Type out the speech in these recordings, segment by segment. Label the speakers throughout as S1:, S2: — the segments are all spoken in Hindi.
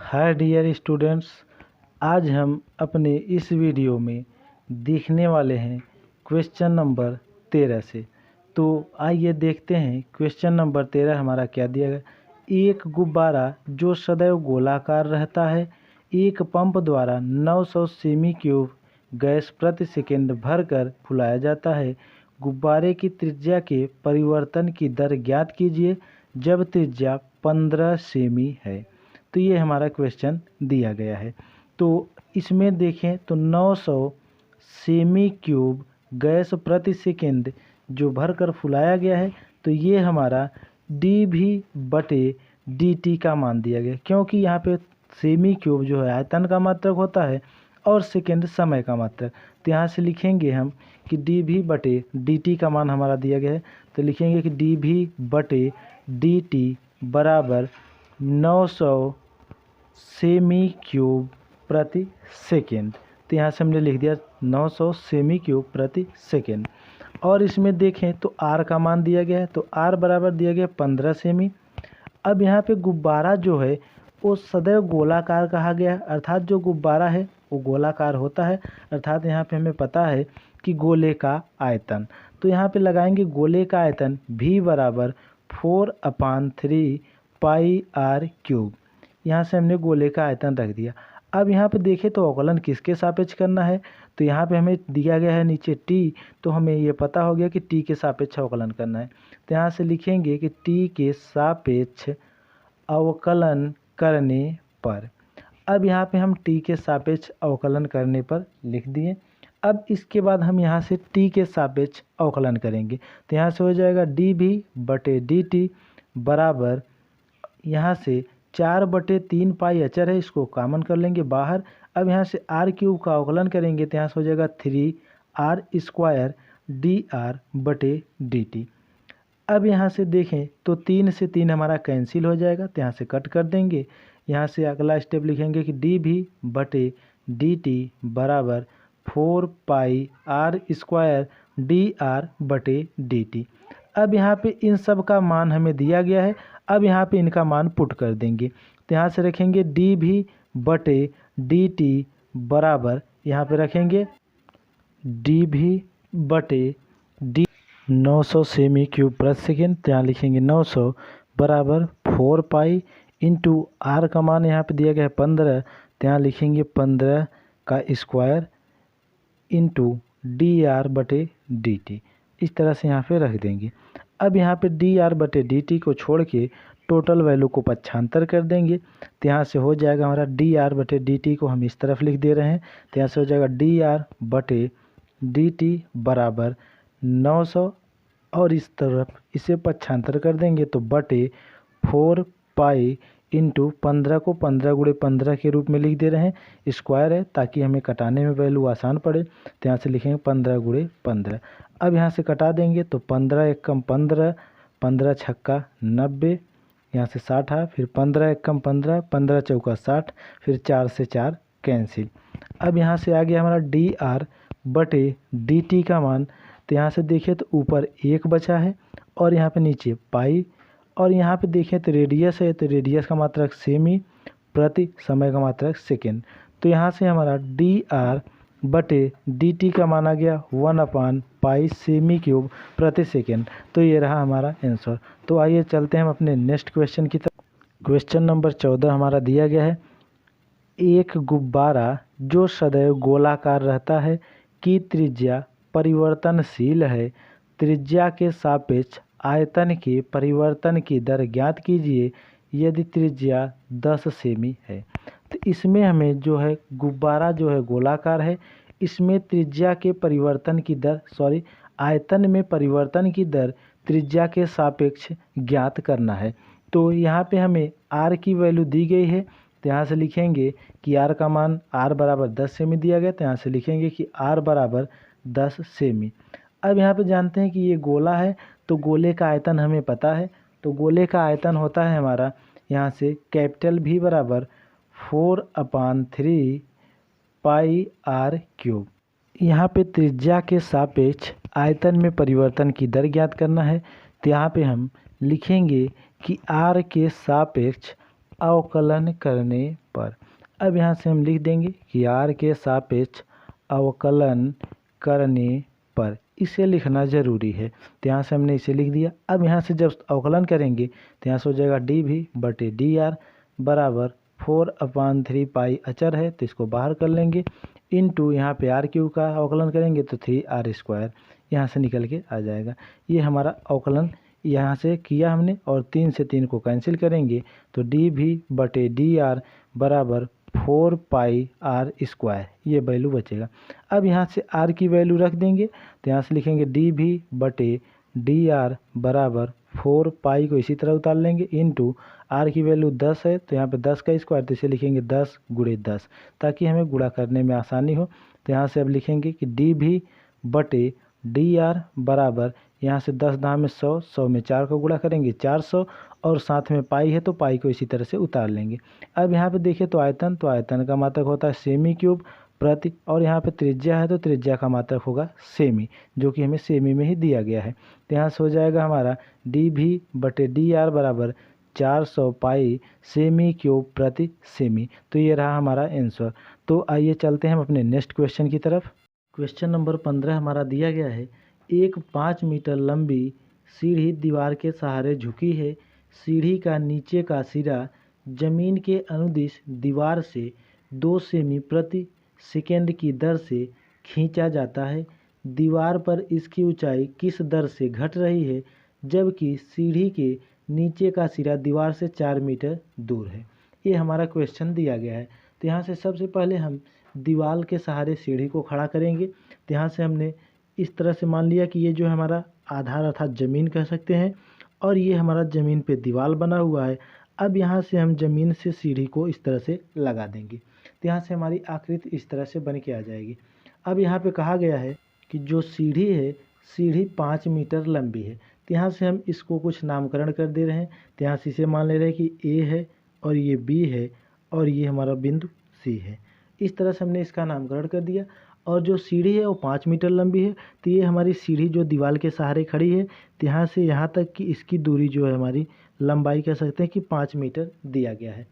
S1: हाय डियर स्टूडेंट्स, आज हम अपने इस वीडियो में देखने वाले हैं क्वेश्चन नंबर 13 से। तो आइए देखते हैं क्वेश्चन नंबर 13 हमारा क्या दिया गया। एक गुब्बारा जो सदैव गोलाकार रहता है, एक पंप द्वारा 900 सेमी क्यूब गैस प्रति सेकंड भरकर फुलाया जाता है। गुब्बारे की त्रिज्या के परिवर्तन की दर ज्ञात कीजिए जब त्रिज्या 15 सेमी है। तो ये हमारा क्वेश्चन दिया गया है। तो इसमें देखें तो 900 सेमी क्यूब गैस प्रति सेकंड जो भरकर फुलाया गया है, तो ये हमारा dV/dt का मान दिया गया, क्योंकि यहाँ पे सेमी क्यूब जो है आयतन का मात्रक होता है और सेकंड समय का मात्रक। तो यहाँ से लिखेंगे हम कि dV/dt का मान हमारा दिया गया है, तो लिखेंगे कि dV/dt बराबर 900 सेमी क्यूब प्रति सेकेंड। तो यहाँ से हमने लिख दिया 900 सेमी क्यूब प्रति सेकेंड। और इसमें देखें तो R का मान दिया गया है, तो R बराबर दिया गया 15 सेमी। अब यहाँ पे गुब्बारा जो है वो सदैव गोलाकार कहा गया है, अर्थात जो गुब्बारा है वो गोलाकार होता है, अर्थात यहाँ पे हमें पता है कि गोले का आयतन। तो यहाँ पे लगाएंगे गोले का आयतन V बराबर 4/3 पाई R क्यूब। यहाँ से हमने गोले का आयतन रख दिया। अब यहाँ पे देखें तो अवकलन किसके सापेक्ष करना है, तो यहाँ पे हमें दिया गया है नीचे t, तो हमें ये पता हो गया कि t के सापेक्ष अवकलन करना है। तो यहाँ से लिखेंगे कि t के सापेक्ष अवकलन करने पर। अब यहाँ पे हम t के सापेक्ष अवकलन करने पर लिख दिए। अब इसके बाद हम यहाँ से t के सापेक्ष अवकलन करेंगे, तो यहाँ से हो जाएगा dV/dt बराबर, यहाँ से 4/3 पाई अचर है, इसको कॉमन कर लेंगे बाहर। अब यहाँ से R क्यूब का अवकलन करेंगे, तो यहाँ से हो जाएगा 3R² dr/dt। अब यहाँ से देखें तो 3 से 3 हमारा कैंसिल हो जाएगा, तो यहाँ से कट कर देंगे। यहाँ से अगला स्टेप लिखेंगे कि dV/dt बराबर 4 पाई R² dr/dt। अब यहाँ पे इन सब का मान हमें दिया गया है, अब यहाँ पे इनका मान पुट कर देंगे। तो यहाँ से रखेंगे dV/dt बराबर, यहाँ पे रखेंगे dV/dt 900 सेमी क्यूब प्रति सेकेंड, तो यहाँ लिखेंगे 900 बराबर 4 पाई इंटू R का मान यहाँ पे दिया गया है 15, तो यहाँ लिखेंगे 15 का स्क्वायर इंटू dr/dt। इस तरह से यहाँ पे रख देंगे। अब यहाँ पे dr/dt को छोड़ के टोटल वैल्यू को पक्षांतर कर देंगे, तो यहाँ से हो जाएगा हमारा dr/dt को हम इस तरफ लिख दे रहे हैं, तो यहाँ से हो जाएगा dr/dt बराबर 900, और इस तरफ इसे पक्षांतर कर देंगे तो बटे 4 पाई इंटू 15 को 15 गुणे 15 के रूप में लिख दे रहे हैं, स्क्वायर है ताकि हमें कटाने में वैल्यू आसान पड़े, तो यहाँ से लिखेंगे 15 गुणे 15। अब यहाँ से कटा देंगे तो 15 एकम 15, 15 छक्का 90, यहाँ से 60 है, फिर 15 एकम 15, 15 चौका 60, फिर 4 से 4 कैंसिल। अब यहाँ से आ गया हमारा dr/dt का मान, तो यहाँ से देखिए तो ऊपर 1 बचा है और यहाँ पे नीचे पाई, और यहाँ पे देखें तो रेडियस है, तो रेडियस का मात्रक सेमी, प्रति समय का मात्रक सेकेंड। तो यहाँ से हमारा dr/dt का मान आ गया 1/पाई सेमी क्यूब प्रति सेकेंड। तो ये रहा हमारा आंसर। तो आइए चलते हैं हम अपने नेक्स्ट क्वेश्चन की तरफ। क्वेश्चन नंबर 14 हमारा दिया गया है, एक गुब्बारा जो सदैव गोलाकार रहता है की त्रिज्या परिवर्तनशील है, त्रिज्या के सापेक्ष आयतन के परिवर्तन की दर ज्ञात कीजिए यदि त्रिज्या 10 सेमी है। तो इसमें हमें जो है गुब्बारा जो है गोलाकार है, इसमें त्रिज्या के परिवर्तन की दर आयतन में परिवर्तन की दर त्रिज्या के सापेक्ष ज्ञात करना है। तो यहाँ पे हमें R की वैल्यू दी गई है, तो यहाँ से लिखेंगे कि R का मान R बराबर 10 सेमी दिया गया, तो यहाँ से लिखेंगे कि R बराबर 10 सेमी। अब यहाँ पे जानते हैं कि ये गोला है, तो गोले का आयतन हमें पता है, तो गोले का आयतन होता है हमारा यहाँ से कैपिटल V बराबर 4/3 पाई R क्यूब। यहाँ पे त्रिज्या के सापेक्ष आयतन में परिवर्तन की दर ज्ञात करना है, तो यहाँ पे हम लिखेंगे कि R के सापेक्ष अवकलन करने पर। अब यहाँ से हम लिख देंगे कि r के सापेक्ष अवकलन करने पर, इसे लिखना ज़रूरी है। तो यहाँ से हमने इसे लिख दिया। अब यहाँ से जब अवकलन करेंगे तो यहाँ से हो जाएगा dv/dr बराबर 4/3 पाई अचर है तो इसको बाहर कर लेंगे, इनटू यहाँ पे r³ का अवकलन करेंगे तो 3r² यहाँ से निकल के आ जाएगा। ये हमारा अवकलन यहाँ से किया हमने, और 3 से 3 को कैंसिल करेंगे तो dv/dr बराबर 4 पाई r², ये वैल्यू बचेगा। अब यहाँ से r की वैल्यू रख देंगे तो यहाँ से लिखेंगे dv/dr बराबर 4 पाई को इसी तरह उतार लेंगे, इनटू r की वैल्यू 10 है तो यहाँ पे 10 का स्क्वायर, तो इसे लिखेंगे 10 × 10 ताकि हमें गुणा करने में आसानी हो। तो यहाँ से अब लिखेंगे कि dv/dr बराबर, यहाँ से 10 दाम में 100, 100 में 4 को गुणा करेंगे 400, और साथ में पाई है तो पाई को इसी तरह से उतार लेंगे। अब यहाँ पे देखें तो आयतन का मात्रक होता है सेमी क्यूब प्रति, और यहाँ पे त्रिज्या है तो त्रिज्या का मात्रक होगा सेमी, जो कि हमें सेमी में ही दिया गया है। तो यहाँ से हो जाएगा हमारा dv/dr बराबर 400 पाई सेमी क्यूब प्रति सेमी। तो ये रहा हमारा आंसर। तो आइए चलते हैं हम अपने नेक्स्ट क्वेश्चन की तरफ। क्वेश्चन नंबर 15 हमारा दिया गया है, एक 5 मीटर लंबी सीढ़ी दीवार के सहारे झुकी है। सीढ़ी का नीचे का सिरा जमीन के अनुदिश दीवार से 2 सेमी प्रति सेकेंड की दर से खींचा जाता है। दीवार पर इसकी ऊंचाई किस दर से घट रही है, जबकि सीढ़ी के नीचे का सिरा दीवार से 4 मीटर दूर है। ये हमारा क्वेश्चन दिया गया है। तो यहाँ से सबसे पहले हम दीवार के सहारे सीढ़ी को खड़ा करेंगे। तो यहाँ से हमने इस तरह से मान लिया कि ये जो हमारा आधार अर्थात ज़मीन कह सकते हैं, और ये हमारा ज़मीन पे दीवार बना हुआ है। अब यहाँ से हम ज़मीन से सीढ़ी को इस तरह से लगा देंगे तो यहाँ से हमारी आकृति इस तरह से बन के आ जाएगी। अब यहाँ पे कहा गया है कि जो सीढ़ी है, सीढ़ी 5 मीटर लंबी है। तो यहाँ से हम इसको कुछ नामकरण कर दे रहे हैं। तो यहाँ से इसे मान ले रहे हैं कि A है, और ये B है, और ये हमारा बिंदु C है। इस तरह से हमने इसका नामकरण कर दिया। और जो सीढ़ी है वो 5 मीटर लंबी है, तो ये हमारी सीढ़ी जो दीवार के सहारे खड़ी है, तो यहाँ से यहाँ तक की इसकी दूरी जो है हमारी लंबाई कह सकते हैं कि 5 मीटर दिया गया है।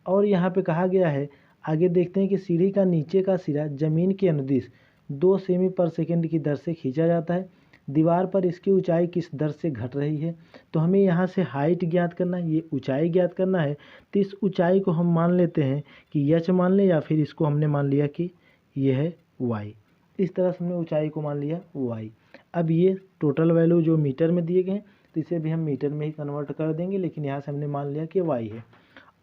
S1: और यहाँ पे कहा गया है, आगे देखते हैं कि सीढ़ी का नीचे का सिरा जमीन के अनुदिश 2 सेमी पर सेकेंड की दर से खींचा जाता है। दीवार पर इसकी ऊंचाई किस दर से घट रही है। तो हमें यहाँ से हाइट ज्ञात करना है, ये ऊंचाई ज्ञात करना है। तो इस ऊंचाई को हम मान लेते हैं कि h मान लें, या फिर इसको हमने मान लिया कि ये है y। इस तरह से हमने ऊंचाई को मान लिया y। अब ये टोटल वैल्यू जो मीटर में दिए गए हैं तो इसे भी हम मीटर में ही कन्वर्ट कर देंगे, लेकिन यहाँ से हमने मान लिया कि y है।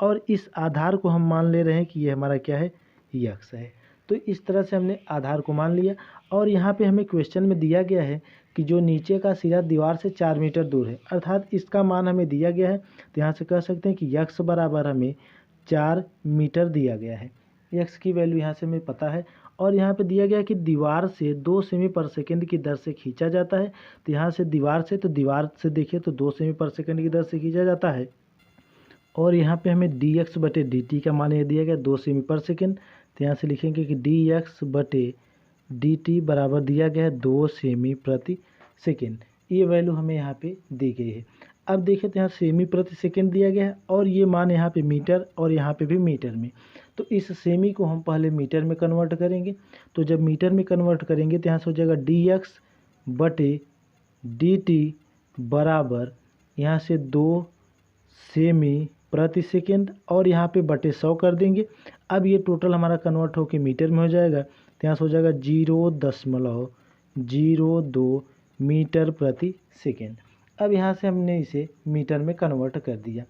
S1: और इस आधार को हम मान ले रहे हैं कि ये हमारा क्या है, x है। तो इस तरह से हमने आधार को मान लिया। और यहाँ पे हमें क्वेश्चन में दिया गया है कि जो नीचे का सिरा दीवार से 4 मीटर दूर है, अर्थात इसका मान हमें दिया गया है। तो यहाँ से कह सकते हैं कि x बराबर हमें 4 मीटर दिया गया है। x की वैल्यू यहाँ से हमें पता है। और यहाँ पे दिया गया है कि दीवार से 2 सेमी पर सेकेंड की दर से खींचा जाता है। तो यहाँ से दीवार से देखिए तो 2 सेमी पर सेकेंड की दर से खींचा जाता है। और यहाँ पे हमें dx/dt का मान ये दिया गया 2 सेमी पर सेकेंड। तो यहाँ से लिखेंगे कि dx/dt बराबर दिया गया है 2 सेमी प्रति सेकेंड। ये वैल्यू हमें यहाँ पे दी गई है। अब देखिए तो यहाँ सेमी प्रति सेकेंड दिया गया है, और ये मान यहाँ पे मीटर और यहाँ पे भी मीटर में। तो इस सेमी को हम पहले मीटर में कन्वर्ट करेंगे। तो जब मीटर में कन्वर्ट करेंगे तो यहाँ से हो जाएगा dx/dt बराबर यहाँ से 2 सेमी प्रति सेकेंड, और यहाँ पे बटे 100 कर देंगे। अब ये टोटल हमारा कन्वर्ट होकर मीटर में हो जाएगा। तो यहाँ से हो जाएगा 0.02 मीटर प्रति सेकेंड। अब यहाँ से हमने इसे मीटर में कन्वर्ट कर दिया।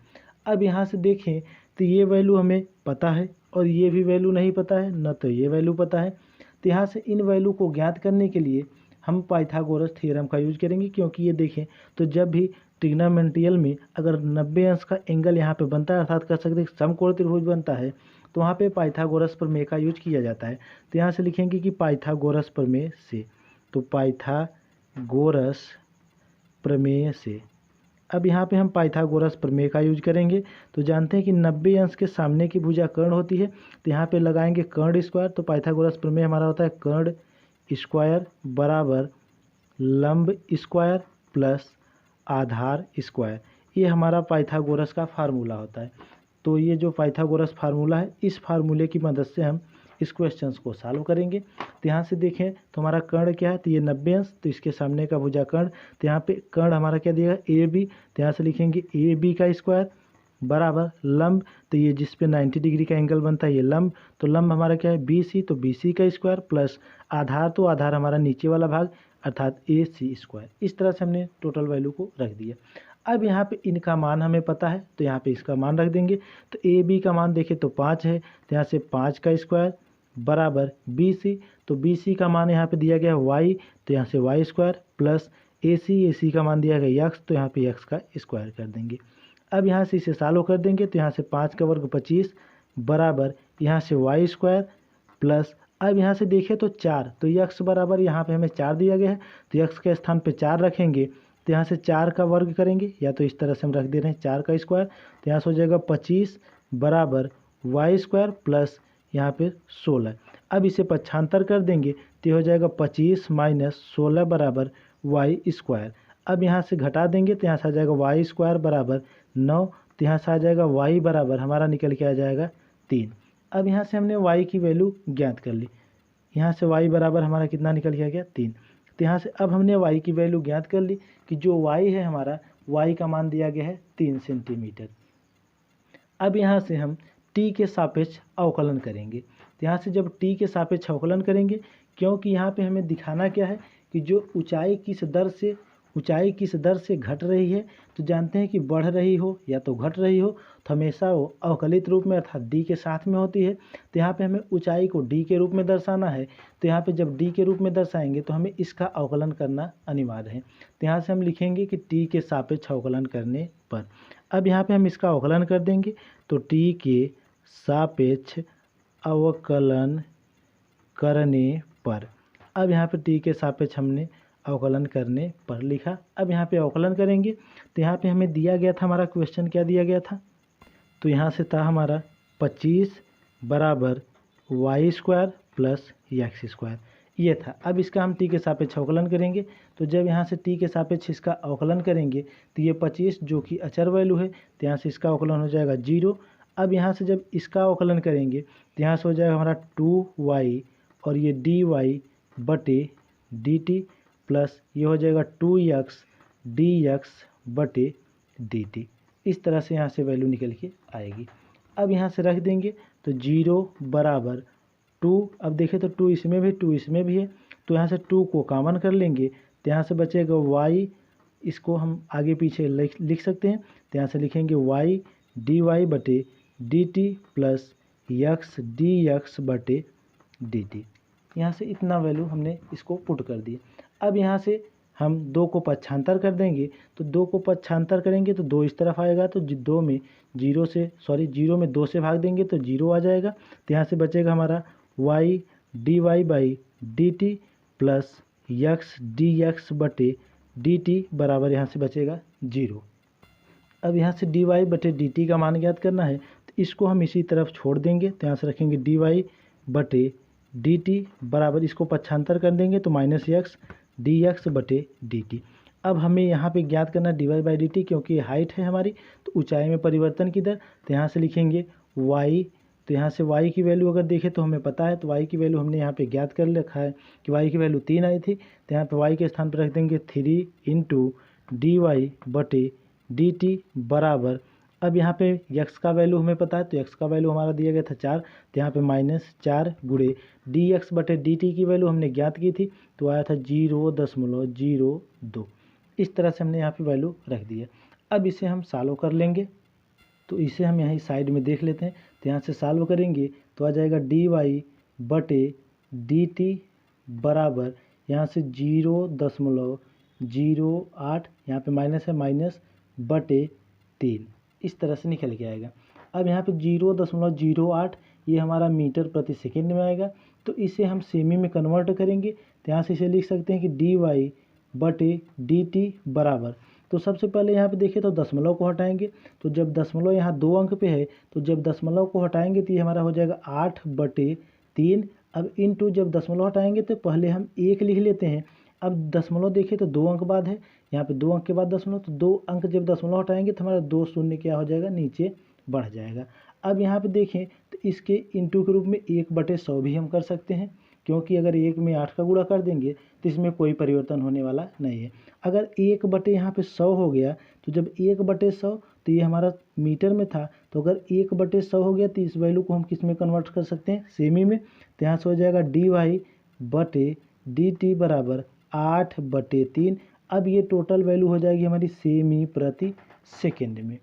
S1: अब यहाँ से देखें तो ये वैल्यू हमें पता है, और ये भी वैल्यू नहीं पता है, न तो ये वैल्यू पता है। तो यहाँ से इन वैल्यू को ज्ञात करने के लिए हम पाइथागोरस थ्योरम का यूज करेंगे, क्योंकि ये देखें तो जब भी ट्रिग्नोमेट्रियल में अगर 90 अंश का एंगल यहाँ पे बनता है, अर्थात कर सकते हैं समकोण त्रिभुज बनता है, तो वहाँ पे पाइथागोरस प्रमेय का यूज किया जाता है। तो यहाँ से लिखेंगे कि पाइथागोरस प्रमेय से, तो पाइथागोरस प्रमेय से। अब यहाँ पे हम पाइथागोरस प्रमेय का यूज करेंगे। तो जानते हैं कि 90 अंश के सामने की भुजा कर्ण होती है, तो यहाँ पे लगाएंगे कर्ण स्क्वायर। तो पाइथागोरस प्रमेय हमारा होता है कर्ण स्क्वायर बराबर लंब स्क्वायर प्लस आधार स्क्वायर। ये हमारा पाइथागोरस का फार्मूला होता है। तो ये जो पाइथागोरस फार्मूला है, इस फार्मूले की मदद से हम इस क्वेश्चंस को सॉल्व करेंगे। तो यहाँ से देखें तो हमारा कर्ण क्या है, तो ये 90 अंश, तो इसके सामने का भुजा कर्ण, तो यहाँ पे कर्ण हमारा क्या दिया ए बी, तो यहाँ से लिखेंगे ए बी का स्क्वायर बराबर लंब, तो ये जिस पे 90 डिग्री का एंगल बनता है ये लंब, तो लंब हमारा क्या है बी सी, तो बी सी का स्क्वायर प्लस आधार, तो आधार हमारा नीचे वाला भाग अर्थात ए सी स्क्वायर। इस तरह से हमने टोटल वैल्यू को रख दिया। अब यहाँ पे इनका मान हमें पता है, तो यहाँ पे इसका मान रख देंगे। तो ए बी का मान देखें तो 5 है, तो यहाँ से 5 का स्क्वायर बराबर बी सी, तो बी सी का मान यहाँ पे दिया गया है वाई, तो यहाँ से वाई स्क्वायर प्लस ए सी का मान दिया गया यक्स, तो यहाँ पे यक्स का स्क्वायर कर देंगे। अब यहाँ से इसे सॉल्व कर देंगे, तो यहाँ से 5 का वर्ग 25 बराबर यहाँ से वाई स्क्वायर प्लस, अब यहाँ से देखें तो 4, तो यक्स बराबर यहाँ पे हमें 4 दिया गया है, तो यक्स के स्थान पे 4 रखेंगे, तो यहाँ से 4 का वर्ग करेंगे, या तो इस तरह से हम रख दे रहे हैं 4 का स्क्वायर, तो यहाँ से हो जाएगा 25 बराबर वाई स्क्वायर प्लस यहाँ पे 16। अब इसे पक्षांतर कर देंगे तो हो जाएगा 25 माइनस 16 बराबर वाई स्क्वायर। अब यहाँ से घटा देंगे तो यहाँ से आ जाएगा वाई स्क्वायर बराबर 9, तो यहाँ से आ जाएगा वाई बराबर हमारा निकल के आ जाएगा 3। अब यहाँ से हमने वाई की वैल्यू ज्ञात कर ली, यहाँ से वाई बराबर हमारा कितना निकल के आ गया 3। तो यहाँ से अब हमने वाई की वैल्यू ज्ञात कर ली कि जो वाई है हमारा, वाई का मान दिया गया है 3 सेंटीमीटर। अब यहाँ से हम टी के सापेक्ष अवकलन करेंगे। तो यहाँ से जब टी के सापेक्ष अवकलन करेंगे, क्योंकि यहाँ पे हमें दिखाना क्या है कि जो ऊंचाई किस दर से घट रही है, तो जानते हैं कि बढ़ रही हो या तो घट रही हो तो हमेशा वो अवकलित रूप में अर्थात डी के साथ में होती है। तो यहाँ पे हमें ऊंचाई को डी के रूप में दर्शाना है, तो यहाँ पे जब डी के रूप में दर्शाएंगे तो हमें इसका अवकलन करना अनिवार्य है। तो यहाँ से हम लिखेंगे कि टी के सापेक्ष अवकलन करने पर, अब यहाँ पे हम इसका अवकलन कर देंगे, तो टी के सापेक्ष अवकलन करने पर, अब यहाँ पे टी के सापेक्ष हमने अवकलन करने पर लिखा। अब यहाँ पे अवकलन करेंगे तो यहाँ पे हमें दिया गया था, हमारा क्वेश्चन क्या दिया गया था, तो यहाँ से था हमारा 25 बराबर y square plus x square, ये था। अब इसका हम टी के सापेक्ष अवकलन करेंगे, तो जब यहाँ से टी के सापेक्ष इसका अवकलन करेंगे तो ये 25 जो कि अचर वैल्यू है, तो यहाँ से इसका अवकलन हो जाएगा 0। अब यहाँ से जब इसका अवकलन करेंगे तो यहाँ से हो जाएगा हमारा 2y और ये dy बटे dt प्लस ये हो जाएगा 2x dx बटे dt। इस तरह से यहाँ से वैल्यू निकल के आएगी। अब यहाँ से रख देंगे तो 0 बराबर 2, अब देखें तो 2 इसमें भी 2 इसमें भी है, तो यहाँ से 2 को कॉमन कर लेंगे तो यहाँ से बचेगा y, इसको हम आगे पीछे लिख सकते हैं, तो यहाँ से लिखेंगे y dy बटे dt प्लस x dx बटे dt। यहाँ से इतना वैल्यू हमने इसको पुट कर दिया। अब यहाँ से हम 2 को पक्षांतर कर देंगे, तो 2 को पक्षांतर करेंगे तो 2 इस तरफ आएगा, तो 0 में 2 से भाग देंगे तो 0 आ जाएगा, तो यहाँ से बचेगा हमारा y dy by dt plus x dx बटे dt बराबर यहाँ से बचेगा 0। अब यहाँ से dy बटे dt का मान ज्ञात करना है, तो इसको हम इसी तरफ छोड़ देंगे, तो यहाँ से रखेंगे dy बटे dt बराबर, इसको पक्षांतर कर देंगे तो माइनस x dx बटे dt। अब हमें यहाँ पे ज्ञात करना dy बाई dt, क्योंकि हाइट है हमारी तो ऊंचाई में परिवर्तन की दर, तो यहाँ से लिखेंगे y, तो यहाँ से y की वैल्यू अगर देखें तो हमें पता है, तो y की वैल्यू हमने यहाँ पे ज्ञात कर रखा है कि y की वैल्यू 3 आई थी, तो यहाँ पे y के स्थान पर रख देंगे 3 इंटू dy बटे dt बराबर, अब यहाँ पे x का वैल्यू हमें पता है, तो x का वैल्यू हमारा दिया गया था 4, तो यहाँ पे -4 गुणे dx बटे dt की वैल्यू हमने ज्ञात की थी, तो आया था 0.02। इस तरह से हमने यहाँ पे वैल्यू रख दिया। अब इसे हम सॉल्व कर लेंगे, तो इसे हम यहाँ साइड में देख लेते हैं, तो यहाँ से सॉल्व करेंगे तो आ जाएगा dy बटे dt बराबर यहाँ से 0.08, यहाँ पे माइनस है, माइनस बटे 3, इस तरह से निकल के आएगा। अब यहाँ पे 0.08 ये हमारा मीटर प्रति सेकंड में आएगा, तो इसे हम सेमी में कन्वर्ट करेंगे, तो यहाँ से इसे लिख सकते हैं कि dy बटे dt बराबर, तो सबसे पहले यहाँ पे देखें तो दशमलव को हटाएंगे, तो जब दशमलव यहाँ 2 अंक पे है, तो जब दशमलव को हटाएंगे तो ये हमारा हो जाएगा 8/3। अब इनटू जब दशमलव हटाएंगे तो पहले हम 1 लिख लेते हैं। अब दशमलव देखें तो 2 अंक बाद है, यहाँ पे 2 अंक के बाद दशमलव, तो 2 अंक जब दशमलव हटाएंगे तो हमारा 2 शून्य क्या हो जाएगा, नीचे बढ़ जाएगा। अब यहाँ पे देखें तो इसके इंटू के रूप में 1/100 भी हम कर सकते हैं, क्योंकि अगर 1 में 8 का गुणा कर देंगे तो इसमें कोई परिवर्तन होने वाला नहीं है। अगर 1 यहाँ पे 100 हो गया तो जब 1/100 तो ये हमारा मीटर में था, तो अगर 1/100 हो गया तो इस वैल्यू को हम किस में कन्वर्ट कर सकते हैं, सेमी में। तो यहाँ से हो जाएगा dy/dt बराबर 8/3। अब ये टोटल वैल्यू हो जाएगी हमारी सेमी प्रति सेकेंड में।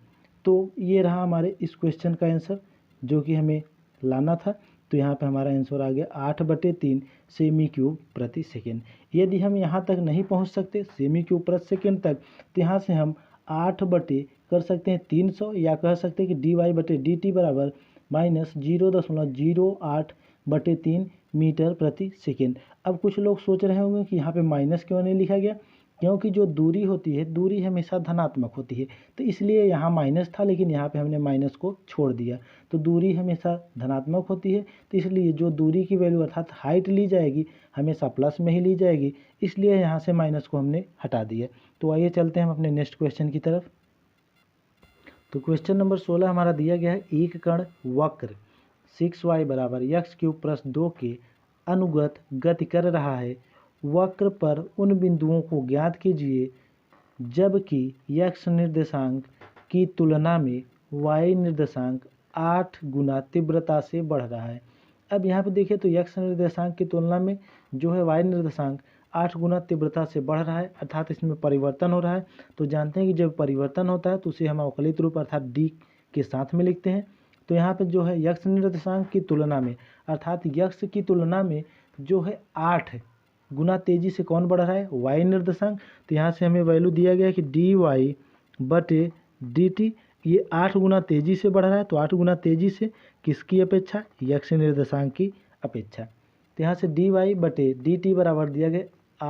S1: तो ये रहा हमारे इस क्वेश्चन का आंसर जो कि हमें लाना था। तो यहाँ पे हमारा आंसर आ गया 8/3 सेमी क्यूब प्रति सेकेंड। यदि हम यहाँ तक नहीं पहुँच सकते सेमी क्यूब प्रति सेकेंड तक, तो यहाँ से हम 8 बटे कर सकते हैं 300, या कह सकते हैं कि dy/dt बराबर -0.08/3 मीटर प्रति सेकेंड। अब कुछ लोग सोच रहे होंगे कि यहाँ पे माइनस क्यों नहीं लिखा गया, क्योंकि जो दूरी होती है दूरी हमेशा धनात्मक होती है, तो इसलिए यहाँ माइनस था, लेकिन यहाँ पे हमने माइनस को छोड़ दिया। तो दूरी हमेशा धनात्मक होती है, तो इसलिए जो दूरी की वैल्यू अर्थात हाइट ली जाएगी हमेशा प्लस में ही ली जाएगी, इसलिए यहाँ से माइनस को हमने हटा दिया। तो आइए चलते हैं हम अपने नेक्स्ट क्वेश्चन की तरफ। तो क्वेश्चन नंबर 16 हमारा दिया गया है, एक कण वक्र 6y बराबर x³ + 2 के अनुगत गति कर रहा है। वक्र पर उन बिंदुओं को ज्ञात कीजिए जबकि x निर्देशांक की तुलना में y निर्देशांक 8 गुना तीव्रता से बढ़ रहा है। अब यहाँ पे देखिए तो x निर्देशांक की तुलना में जो है y निर्देशांक 8 गुना तीव्रता से बढ़ रहा है, अर्थात इसमें परिवर्तन हो रहा है। तो जानते हैं कि जब परिवर्तन होता है तो उसे हम अवकलित रूप अर्थात d के साथ में लिखते हैं। तो यहाँ पे जो है x निर्देशांक की तुलना में अर्थात x की तुलना में जो है 8 गुना तेजी से कौन बढ़ रहा है, y निर्देशांक। तो यहाँ से हमें वैल्यू दिया गया है कि dy/dt ये 8 गुना तेजी से बढ़ रहा है। तो 8 गुना तेजी से किसकी अपेक्षा, x निर्देशांक की अपेक्षा। तो यहाँ से dy/dt बराबर दिया गया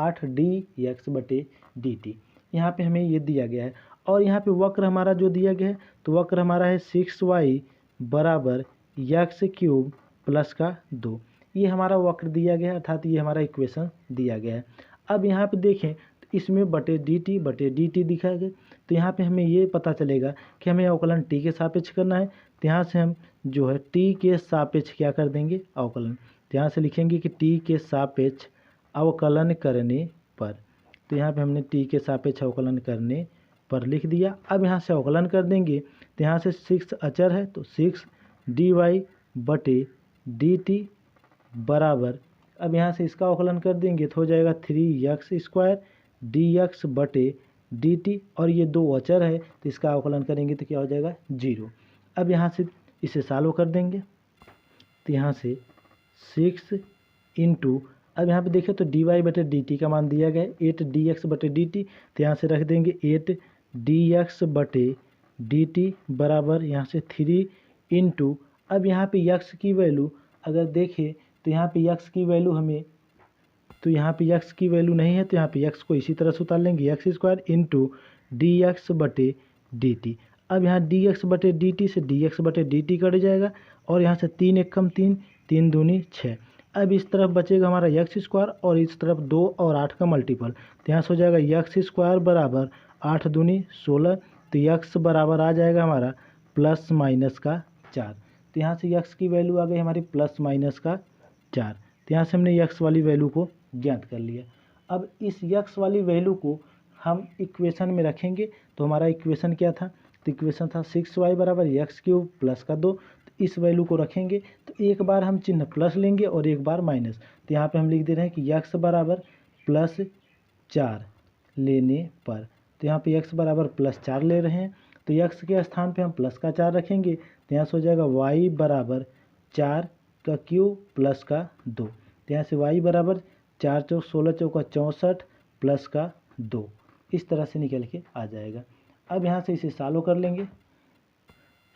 S1: 8dx/dt। यहाँ पे हमें ये दिया गया है, और यहाँ पे वक्र हमारा जो दिया गया है तो वक्र हमारा है 6y बराबर x³ + 2। ये हमारा वक्र दिया गया है, अर्थात ये हमारा इक्वेशन दिया गया है। अब यहाँ पे देखें तो इसमें dt/dt दिखा गया। तो यहाँ पे हमें ये पता चलेगा कि हमें अवकलन t के सापेक्ष करना है। तो यहाँ से हम जो है t के सापेक्ष क्या कर देंगे, अवकलन। तो यहाँ से लिखेंगे कि t के सापेक्ष अवकलन करने पर। तो यहाँ पे हमने t के सापेक्ष अवकलन करने पर लिख दिया। अब यहाँ से अवकलन कर देंगे तो यहाँ से 6 अचर है, तो 6 dy/dt बराबर, अब यहाँ से इसका अवकलन कर देंगे तो हो जाएगा 3x² dx/dt, और ये 2 अचर है तो इसका अवकलन करेंगे तो क्या हो जाएगा 0। अब यहाँ से इसे सॉल्व कर देंगे तो यहाँ से 6 इंटू, अब यहाँ पे देखें तो dy/dt का मान दिया गया है 8 dx/dt। तो यहाँ से रख देंगे 8 dx/dt बराबर यहाँ से 3 इंटू, अब यहाँ पे x की वैल्यू अगर देखें तो यहाँ पे x की वैल्यू हमें, तो यहाँ पे x की वैल्यू नहीं है, तो यहाँ पे x को इसी तरह से उतार लेंगे x² इंटू dx/dt। अब यहाँ dx/dt से dx/dt कट जाएगा, और यहाँ से 3 एकम 3, 3 दूनी 6। अब इस तरफ बचेगा हमारा x² और इस तरफ 2 और 8 का मल्टीपल। तो यहाँ से हो जाएगा x² बराबर 8 दूनी 16। तो x बराबर आ जाएगा हमारा ±4। तो यहाँ से x की वैल्यू आ गई हमारी ±4। तो यहाँ से हमने x वाली वैल्यू को ज्ञात कर लिया। अब इस x वाली वैल्यू को हम इक्वेशन में रखेंगे। तो हमारा इक्वेशन क्या था, तो इक्वेशन था 6y बराबर x³ + 2। तो इस वैल्यू को रखेंगे तो एक बार हम चिन्ह प्लस लेंगे और एक बार माइनस। तो यहाँ पे हम लिख दे रहे हैं कि x बराबर +4 लेने पर, तो यहाँ पे x बराबर +4 ले रहे हैं, तो x के स्थान पे हम +4 रखेंगे। तो यहाँ से हो जाएगा y बराबर 4 का क्यूब + 2। तो यहाँ से y बराबर 4 चौक 16 चौका 64 + 2 इस तरह से निकल के आ जाएगा। अब यहाँ से इसे सॉल्व कर लेंगे।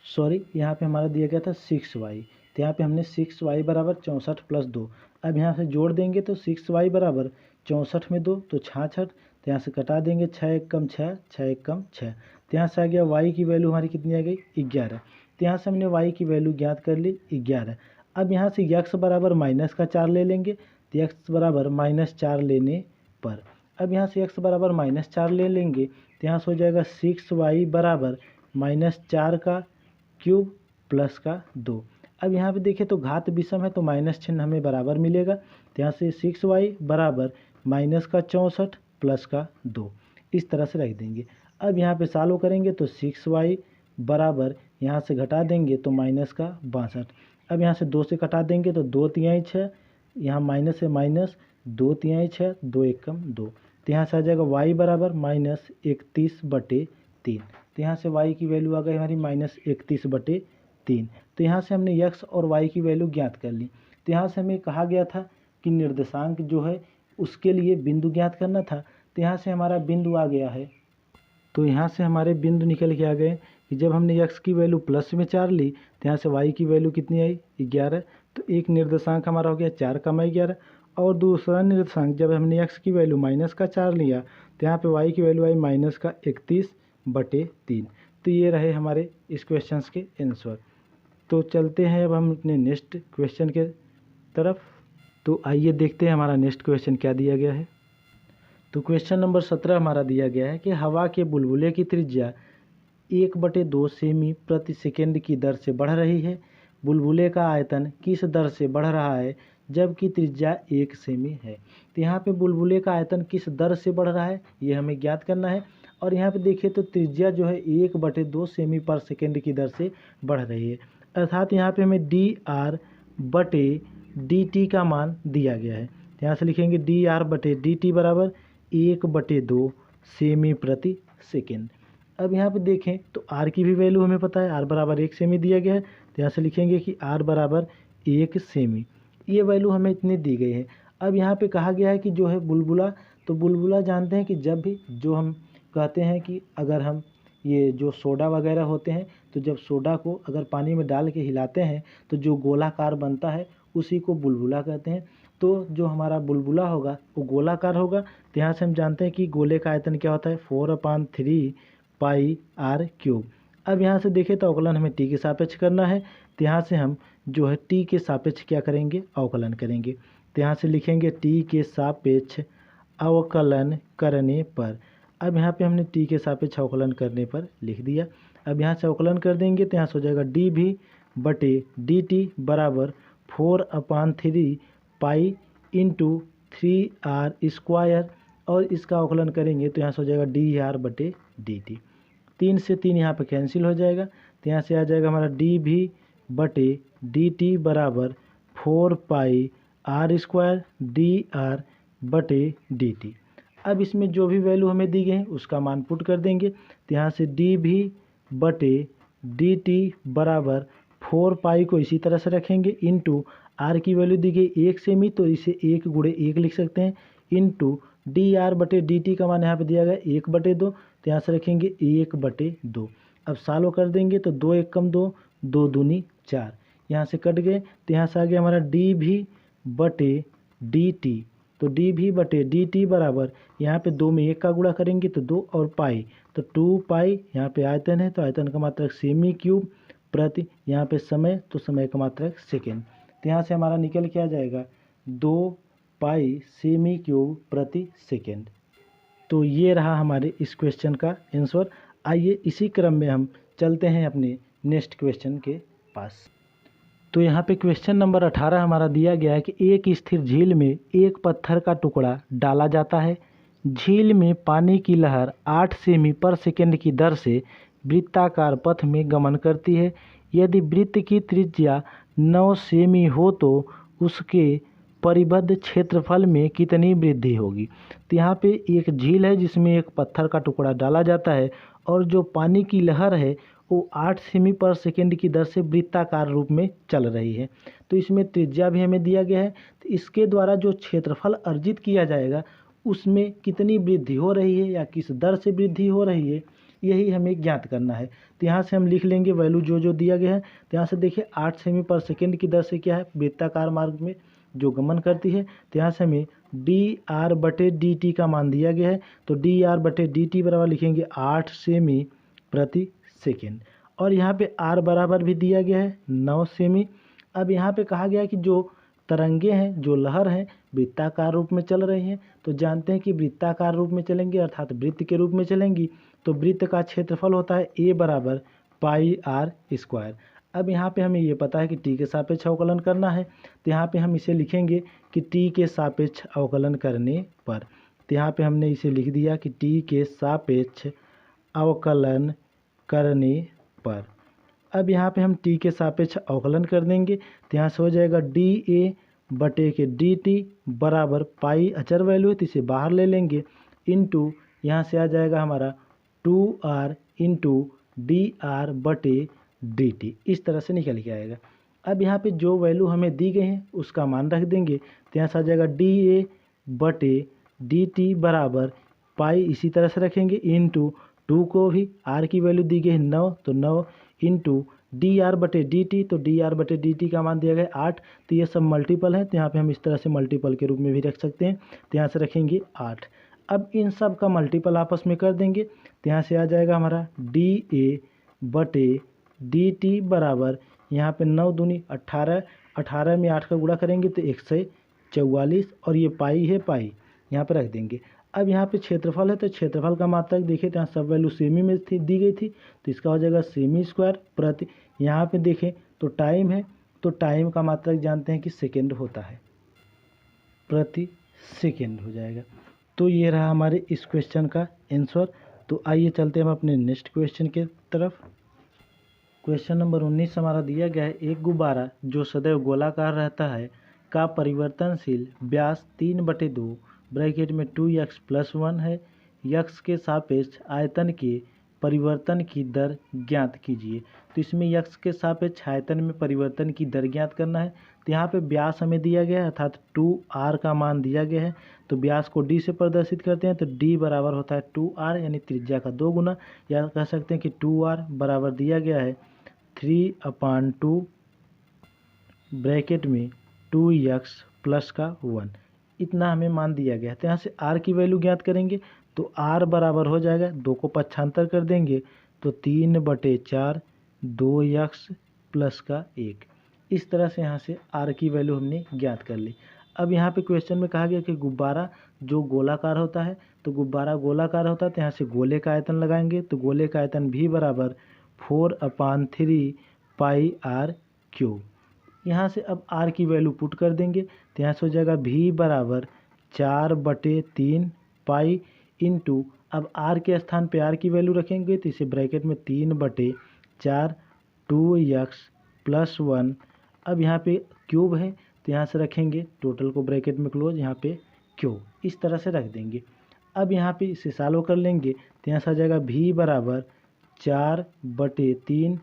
S1: सॉरी, यहाँ पे हमारा दिया गया था 6y, तो यहाँ पे हमने 6y बराबर 64 + 2। अब यहाँ से जोड़ देंगे तो 6y बराबर 64 में 2 तो 66। तो यहाँ से कटा देंगे 6 एकम 6, 6 एकम 6। तो यहाँ से आ गया y की वैल्यू हमारी कितनी आ गई 11। तो यहाँ से हमने y की वैल्यू ज्ञात कर ली 11। अब यहाँ से x बराबर -4 ले लेंगे। तो x बराबर -4 लेने पर, अब यहाँ से x बराबर -4 ले लेंगे तो यहाँ से हो जाएगा 6y बराबर -4 का क्यूब प्लस का 2। अब यहाँ पे देखिए तो घात विषम है तो माइनस चिन्ह हमें बराबर मिलेगा, तो यहाँ से 6y बराबर माइनस का 64 प्लस का 2 इस तरह से रख देंगे। अब यहाँ पे सॉल्व करेंगे तो 6y बराबर यहाँ से घटा देंगे तो माइनस का 62। अब यहाँ से 2 से घटा देंगे तो 2 तिहाई 6, यहाँ माइनस है माइनस 2 तिहाई 6, 2 एकम 2, तो यहाँ से आ जाएगा y बराबर माइनस 31/3। तो यहाँ से y की वैल्यू आ गई हमारी माइनस 31/3। तो यहाँ से हमने x और y की वैल्यू ज्ञात कर ली। तो यहाँ से हमें कहा गया था कि निर्देशांक जो है उसके लिए बिंदु ज्ञात करना था, तो यहाँ से हमारा बिंदु आ गया है। तो यहाँ से हमारे बिंदु निकल के आ गए कि जब हमने x की वैल्यू प्लस में 4 ली तो यहाँ से y की वैल्यू कितनी आई 11। तो एक निर्देशांक हमारा हो गया 4 का 11, और दूसरा निर्देशांक जब हमने x की वैल्यू माइनस का 4 लिया तो यहाँ पे y की वैल्यू आई माइनस का 31/3। तो ये रहे हमारे इस क्वेश्चन के आंसर। तो चलते हैं अब हम अपने नेक्स्ट क्वेश्चन के तरफ। तो आइए देखते हैं हमारा नेक्स्ट क्वेश्चन क्या दिया गया है। तो क्वेश्चन नंबर 17 हमारा दिया गया है कि हवा के बुलबुले की त्रिज्या 1/2 सेमी प्रति सेकेंड की दर से बढ़ रही है। बुलबुले का आयतन किस दर से बढ़ रहा है जबकि त्रिज्या 1 सेमी है। तो यहाँ पे बुलबुले का आयतन किस दर से बढ़ रहा है ये हमें ज्ञात करना है। और यहाँ पे देखिए तो त्रिज्या जो है 1/2 सेमी पर सेकेंड की दर से बढ़ रही है, अर्थात यहाँ पे हमें dr/dt का मान दिया गया है। यहाँ से लिखेंगे dr/dt बराबर 1/2 सेमी प्रति सेकेंड। अब यहाँ पे देखें तो r की भी वैल्यू हमें पता है, r बराबर 1 सेमी दिया गया है, तो यहाँ से लिखेंगे कि r बराबर 1 सेमी, ये वैल्यू हमें इतनी दी गई है। अब यहाँ पे कहा गया है कि जो है बुलबुला, तो बुलबुला जानते हैं कि जब भी जो हम कहते हैं कि अगर हम ये जो सोडा वगैरह होते हैं तो जब सोडा को अगर पानी में डाल के हिलाते हैं तो जो गोलाकार बनता है उसी को बुलबुला कहते हैं। तो जो हमारा बुलबुला होगा वो गोलाकार होगा। तो यहाँ से हम जानते हैं कि गोले का आयतन क्या होता है 4/3 पाई r क्यूब। अब यहाँ से देखें तो अवकलन हमें t के सापेक्ष करना है, तो यहाँ से हम जो है t के सापेक्ष क्या करेंगे अवकलन करेंगे। तो यहाँ से लिखेंगे t के सापेक्ष अवकलन करने पर। अब यहाँ पे हमने t के सापेक्ष अवकलन करने पर लिख दिया। अब यहाँ से अवकलन कर देंगे तो यहाँ से हो जाएगा dv/dt बराबर 4/3 पाई इंटू 3r², और इसका अवकलन करेंगे तो यहाँ से हो जाएगा dr/dt। 3 से 3 यहाँ पे कैंसिल हो जाएगा, तो यहाँ से आ जाएगा हमारा dv/dt बराबर 4 पाई r² dr/dt। अब इसमें जो भी वैल्यू हमें दी गई है उसका मान पुट कर देंगे, तो यहाँ से dv/dt बराबर 4 पाई को इसी तरह से रखेंगे इंटू r की वैल्यू दी गई 1 सेमी, तो इसे 1 × 1 लिख सकते हैं, इंटू dr/dt का मान यहाँ पे दिया गया 1/2, तो यहाँ से रखेंगे 1/2। अब सॉल्व कर देंगे तो 2 एकम 2, 2 दूनी 4, यहाँ से कट गए, तो यहाँ से आ गया हमारा dv/dt। तो dv/dt बराबर यहाँ पे 2 में 1 का गुणा करेंगे तो 2 और पाई, तो 2 पाई, यहाँ पे आयतन है तो आयतन का मात्रक सेमी क्यूब प्रति, यहाँ पे समय तो समय का मात्रक सेकेंड। तो यहाँ से हमारा निकल के आ जाएगा 2 पाई सेमी क्यूब प्रति सेकेंड। तो ये रहा हमारे इस क्वेश्चन का आंसर। आइए इसी क्रम में हम चलते हैं अपने नेक्स्ट क्वेश्चन के पास। तो यहाँ पे क्वेश्चन नंबर 18 हमारा दिया गया है कि एक स्थिर झील में एक पत्थर का टुकड़ा डाला जाता है। झील में पानी की लहर 8 सेमी पर सेकेंड की दर से वृत्ताकार पथ में गमन करती है। यदि वृत्त की त्रिज्या 9 सेमी हो तो उसके परिबद्ध क्षेत्रफल में कितनी वृद्धि होगी। तो यहाँ पे एक झील है जिसमें एक पत्थर का टुकड़ा डाला जाता है और जो पानी की लहर है वो 8 सेमी पर सेकेंड की दर से वृत्ताकार रूप में चल रही है। तो इसमें त्रिज्या भी हमें दिया गया है, तो इसके द्वारा जो क्षेत्रफल अर्जित किया जाएगा उसमें कितनी वृद्धि हो रही है या किस दर से वृद्धि हो रही है यही हमें ज्ञात करना है। तो यहाँ से हम लिख लेंगे वैल्यू जो दिया गया है। तो यहाँ से देखिए 8 सेमी पर सेकेंड की दर से क्या है वृत्ताकार मार्ग में जो गमन करती है। तो यहाँ से हमें dr/dt का मान दिया गया है, तो dr/dt बराबर लिखेंगे 8 सेमी प्रति सेकेंड, और यहाँ पे r बराबर भी दिया गया है 9 सेमी। अब यहाँ पे कहा गया है कि जो तरंगे हैं जो लहर हैं वृत्ताकार रूप में चल रही हैं, तो जानते हैं कि वृत्ताकार रूप में चलेंगी अर्थात वृत्त के रूप में चलेंगी तो वृत्त का क्षेत्रफल होता है a बराबर पाई आर स्क्वायर। अब यहाँ पे हमें ये पता है कि टी के सापेक्ष अवकलन करना है, तो यहाँ पे हम इसे लिखेंगे कि टी के सापेक्ष अवकलन करने पर। तो यहाँ पे हमने इसे लिख दिया कि टी के सापेक्ष अवकलन करने पर। अब यहाँ पे हम टी के सापेक्ष अवकलन कर देंगे, तो यहाँ से हो जाएगा डी ए बटे के डी टी बराबर पाई अचर वैल्यू है तो इसे बाहर ले लेंगे, इनटू यहाँ से आ जाएगा हमारा 2r इंटू डी आर बटे डी टी। इस तरह से निकल के आएगा। अब यहाँ पे जो वैल्यू हमें दी गई है उसका मान रख देंगे, तो यहाँ से आ जाएगा डी ए बटे डी टी बराबर पाई, इसी तरह से रखेंगे, इंटू 2 को भी आर की वैल्यू दी गई है 9, तो 9 इंटू डी आर बटे डी टी, तो डी आर बटे डी टी का मान दिया गया 8, तो ये सब मल्टीपल है, तो यहाँ पे हम इस तरह से मल्टीपल के रूप में भी रख सकते हैं, तो यहाँ से रखेंगे 8। अब इन सब का मल्टीपल आपस में कर देंगे, तो यहाँ से आ जाएगा हमारा डी ए बटे डी टी बराबर, यहाँ पे 9 दूनी 18, 18 में 8 का गुणा करेंगे तो 144, और ये पाई है पाई यहाँ पे रख देंगे। अब यहाँ पे क्षेत्रफल है, तो क्षेत्रफल का मात्रक देखें तो यहाँ सब वैल्यू सेमी में थी दी गई थी, तो इसका हो जाएगा सेमी स्क्वायर प्रति। यहाँ पे देखें तो टाइम है, तो टाइम का मात्रक जानते हैं कि सेकेंड होता है, प्रति सेकेंड हो जाएगा। तो ये रहा हमारे इस क्वेश्चन का आंसर। तो आइए चलते हैं हम अपने नेक्स्ट क्वेश्चन के तरफ। क्वेश्चन नंबर 19 हमारा दिया गया है, एक गुब्बारा जो सदैव गोलाकार रहता है का परिवर्तनशील व्यास 3/2 ब्रैकेट में 2x+1 है, यक्स के सापेक्ष आयतन के परिवर्तन की दर ज्ञात कीजिए। तो इसमें यक्स के सापेक्ष आयतन में परिवर्तन की दर ज्ञात करना है, तो यहाँ पे व्यास हमें दिया गया है अर्थात 2r का मान दिया गया है, तो व्यास को d से प्रदर्शित करते हैं, तो d बराबर होता है 2r यानी त्रिज्या का 2 गुना, या कह सकते हैं कि 2r बराबर दिया गया है 3/2 ब्रैकेट में 2x+1, इतना हमें मान दिया गया है। तो यहाँ से r की वैल्यू ज्ञात करेंगे, तो r बराबर हो जाएगा 2 को पक्षांतर कर देंगे तो 3/4 2x+1। इस तरह से यहाँ से r की वैल्यू हमने ज्ञात कर ली। अब यहाँ पे क्वेश्चन में कहा गया कि गुब्बारा जो गोलाकार होता है, तो गुब्बारा गोलाकार होता है, तो यहाँ से गोले का आयतन लगाएंगे, तो गोले का आयतन v बराबर 4/3 पाई आर क्यूब। यहाँ से अब r की वैल्यू पुट कर देंगे, तो यहाँ से हो जाएगा v बराबर 4/3 पाई इंटू, अब r के स्थान पे r की वैल्यू रखेंगे, तो इसे ब्रैकेट में 3/4 2x+1। अब यहाँ पे क्यूब है, तो यहाँ से रखेंगे टोटल को ब्रैकेट में क्लोज, यहाँ पे क्यूब, इस तरह से रख देंगे। अब यहाँ पे इसे सॉल्व कर लेंगे, तो यहाँ से आ जाएगा v बराबर 4/3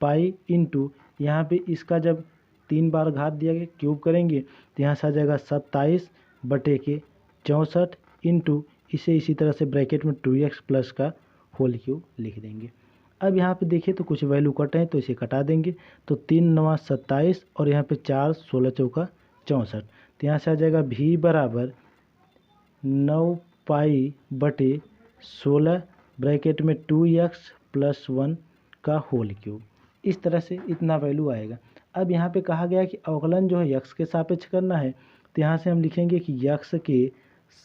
S1: पाई इंटू, यहाँ पे इसका जब 3 बार घात दिया गया क्यूब करेंगे, तो यहाँ से आ जाएगा 27/64 इंटू, इसे इसी तरह से ब्रैकेट में 2x+ का होल क्यूब लिख देंगे। अब यहाँ पे देखिए तो कुछ वैल्यू कट है, तो इसे कटा देंगे, तो 3 9 27 और यहाँ पे 4 16 चौका 64, तो यहाँ से आ जाएगा v बराबर 9 पाई/16 ब्रैकेट में 2x+1 का होल क्यूब। इस तरह से इतना वैल्यू आएगा। अब यहाँ पे कहा गया कि अवकलन जो है यक्स के सापेक्ष करना है, तो यहाँ से हम लिखेंगे कि यक्स के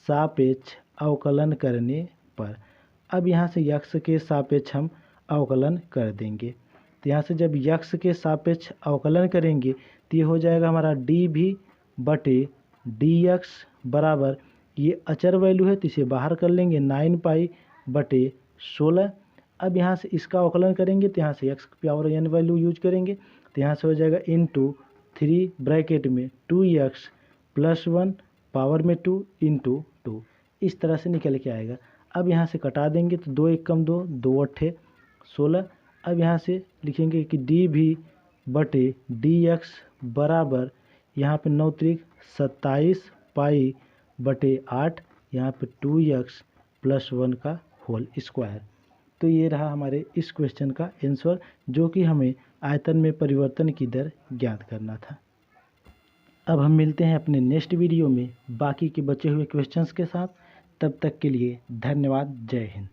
S1: सापेक्ष अवकलन करने पर। अब यहाँ से यक्स के सापेक्ष हम अवकलन कर देंगे, तो यहाँ से जब यक्स के सापेक्ष अवकलन करेंगे तो ये हो जाएगा हमारा dv बटे dx बराबर, ये अचर वैल्यू है तो इसे बाहर कर लेंगे 9 पाई/16। अब यहाँ से इसका अवकलन करेंगे, तो यहाँ से x की पावर n वैल्यू यूज करेंगे, तो यहाँ से हो जाएगा इंटू 3 ब्रैकेट में 2x+1 पावर में 2 इंटू 2, इस तरह से निकल के आएगा। अब यहाँ से कटा देंगे, तो 2 1 2 2 8 16। अब यहाँ से लिखेंगे कि dv बटे dx बराबर, यहाँ पे 9 3 27 पाई/8, यहाँ पे 2x+1 का होल स्क्वायर। तो ये रहा हमारे इस क्वेश्चन का आंसर, जो कि हमें आयतन में परिवर्तन की दर ज्ञात करना था। अब हम मिलते हैं अपने नेक्स्ट वीडियो में बाकी के बचे हुए क्वेश्चंस के साथ। तब तक के लिए धन्यवाद। जय हिंद।